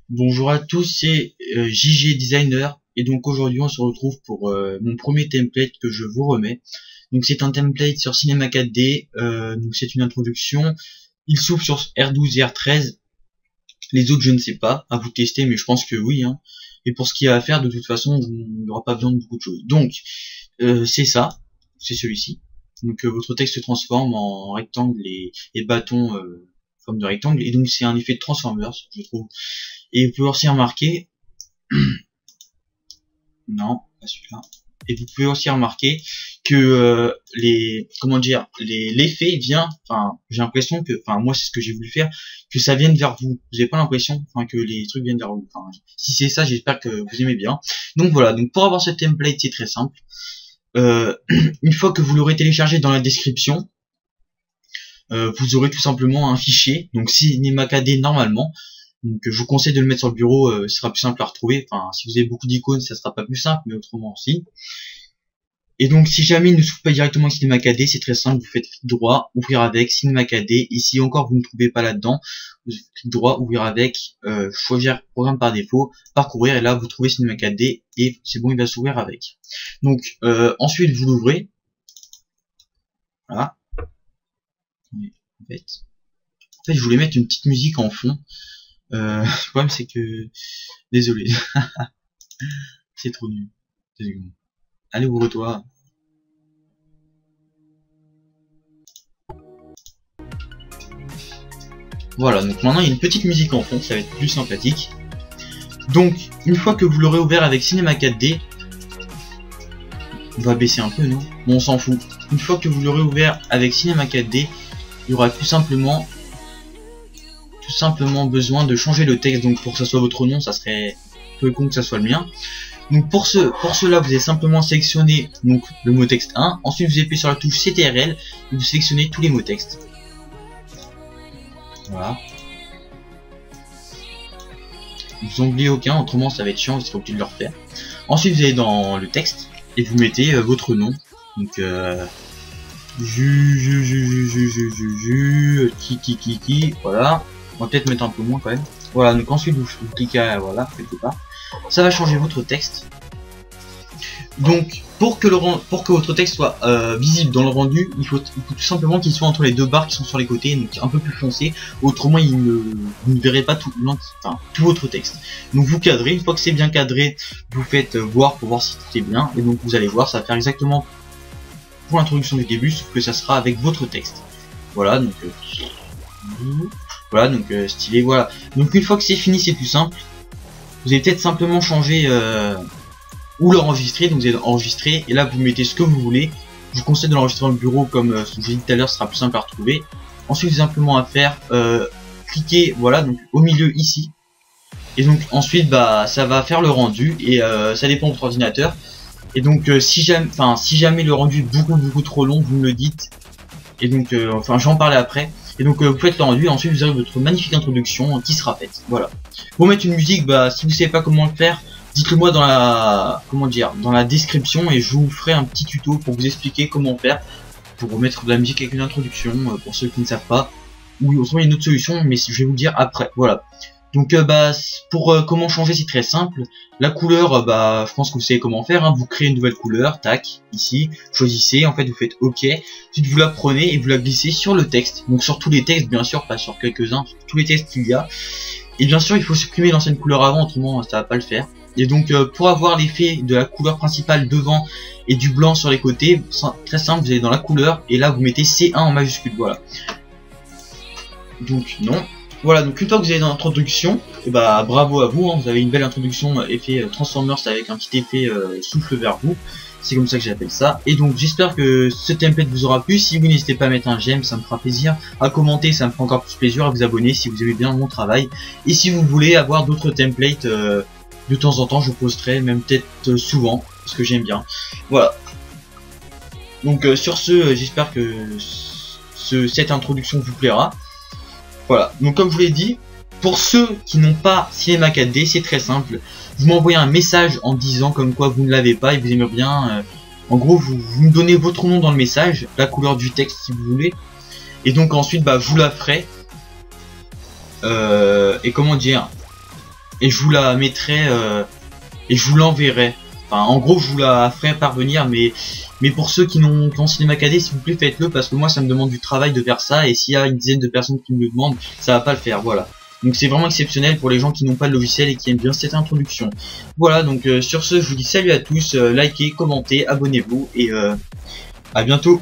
Bonjour à tous, c'est JG Designer et donc aujourd'hui on se retrouve pour mon premier template que je vous remets. Donc c'est un template sur Cinema 4D, donc c'est une introduction. Il s'ouvre sur R12 et R13. Les autres je ne sais pas, à vous tester, mais je pense que oui. Hein. Et pour ce qu'il y a à faire, de toute façon, il n'y aura pas besoin de beaucoup de choses. Donc c'est ça, c'est celui-ci. Donc votre texte se transforme en rectangle et bâton forme de rectangle, et donc c'est un effet de Transformers, je trouve. Et vous pouvez aussi remarquer, non, pas celui-là. Et vous pouvez aussi remarquer que l'effet vient, enfin, j'ai l'impression que, enfin, moi c'est ce que j'ai voulu faire, que ça vienne vers vous. Vous n'avez pas l'impression, enfin, que les trucs viennent vers vous. Enfin, si c'est ça, j'espère que vous aimez bien. Donc voilà. Donc pour avoir ce template, c'est très simple. Une fois que vous l'aurez téléchargé dans la description, vous aurez tout simplement un fichier, donc Cinema 4D normalement. Donc je vous conseille de le mettre sur le bureau, ce sera plus simple à retrouver. Enfin, si vous avez beaucoup d'icônes, ça sera pas plus simple, mais autrement aussi. Et donc si jamais il ne s'ouvre pas directement avec Cinema 4D, c'est très simple, vous faites clic droit, ouvrir avec Cinema 4D. Et si encore vous ne trouvez pas là-dedans, vous faites clic droit, ouvrir avec, choisir programme par défaut, parcourir, et là vous trouvez Cinema 4D et c'est bon, il va s'ouvrir avec. Donc ensuite vous l'ouvrez. Voilà. En fait, je voulais mettre une petite musique en fond. Le problème c'est que... Désolé. C'est trop nul. Allez, ouvre-toi. Voilà, donc maintenant il y a une petite musique en fond, ça va être plus sympathique. Donc, une fois que vous l'aurez ouvert avec Cinema 4D, on va baisser un peu, non? Bon, on s'en fout. Une fois que vous l'aurez ouvert avec Cinema 4D, il y aura tout simplement besoin de changer le texte. Donc pour que ça soit votre nom, ça serait peu con que ça soit le mien. Donc pour cela, vous allez simplement sélectionner donc le mot texte 1. Ensuite vous appuyez sur la touche CTRL et vous sélectionnez tous les mots texte. Voilà. Vous en oubliez aucun, autrement ça va être chiant, vous serez obligé de le refaire. Ensuite vous allez dans le texte et vous mettez votre nom. Donc voilà. On va peut-être mettre un peu moins quand même. Voilà, donc ensuite vous cliquez à, voilà, quelque part. Ça va changer votre texte. Donc pour que votre texte soit visible dans le rendu, il faut tout simplement qu'il soit entre les deux barres qui sont sur les côtés, donc un peu plus foncé. Autrement vous ne verrez pas tout votre texte. Donc vous cadrez, une fois que c'est bien cadré, vous faites voir pour voir si tout est bien. Et donc vous allez voir, ça va faire exactement pour l'introduction du début, sauf que ça sera avec votre texte. Voilà, donc voilà, donc stylé, voilà. Donc une fois que c'est fini, c'est plus simple. Vous allez peut-être simplement changer ou l'enregistrer. Donc vous allez enregistrer et là vous mettez ce que vous voulez. Je vous conseille de l'enregistrer dans le bureau, comme ce que j'ai dit tout à l'heure, ce sera plus simple à retrouver. Ensuite simplement à faire, cliquez, voilà, donc au milieu ici. Et donc ensuite bah ça va faire le rendu et ça dépend de votre ordinateur. Et donc si jamais le rendu est beaucoup trop long, vous me le dites. Et donc enfin j'en parlais après. Et donc vous faites le rendu et ensuite vous avez votre magnifique introduction qui sera faite. Voilà. Pour mettre une musique, bah si vous savez pas comment le faire, dites-le moi dans la dans la description et je vous ferai un petit tuto pour vous expliquer comment faire pour mettre de la musique avec une introduction pour ceux qui ne savent pas. Ou autrement il y a une autre solution, mais je vais vous le dire après. Voilà. Donc bah pour comment changer, c'est très simple. La couleur, bah je pense que vous savez comment faire, hein. Vous créez une nouvelle couleur, tac, ici, choisissez, en fait vous faites OK, ensuite vous la prenez et vous la glissez sur le texte, donc sur tous les textes bien sûr, pas sur quelques-uns, sur tous les textes qu'il y a. Et bien sûr il faut supprimer l'ancienne couleur avant, autrement ça va pas le faire. Et donc pour avoir l'effet de la couleur principale devant et du blanc sur les côtés, très simple, vous allez dans la couleur et là vous mettez C1 en majuscule, voilà. Donc non. Voilà, donc une fois que vous avez dans l'introduction, bah bravo à vous, hein, vous avez une belle introduction effet Transformers avec un petit effet souffle vers vous, c'est comme ça que j'appelle ça. Et donc j'espère que ce template vous aura plu. Si vous n'hésitez pas à mettre un j'aime, ça me fera plaisir, à commenter, ça me fera encore plus plaisir, à vous abonner si vous aimez bien mon travail. Et si vous voulez avoir d'autres templates, de temps en temps je posterai, même peut-être souvent, parce que j'aime bien. Voilà. Donc sur ce, j'espère que cette introduction vous plaira. Voilà, donc comme je vous l'ai dit, pour ceux qui n'ont pas Cinema 4D, c'est très simple. Vous m'envoyez un message en disant comme quoi vous ne l'avez pas et vous aimez bien. En gros, vous me donnez votre nom dans le message, la couleur du texte si vous voulez. Et donc ensuite, bah, je vous la ferai. Et comment dire, et je vous la mettrai et je vous l'enverrai. Enfin, en gros, je vous la ferai parvenir, mais pour ceux qui ont Cinéma KD, s'il vous plaît, faites-le, parce que moi, ça me demande du travail de faire ça, et s'il y a une dizaine de personnes qui me le demandent, ça va pas le faire, voilà. Donc c'est vraiment exceptionnel pour les gens qui n'ont pas de logiciel et qui aiment bien cette introduction. Voilà, donc sur ce, je vous dis salut à tous, likez, commentez, abonnez-vous, et à bientôt.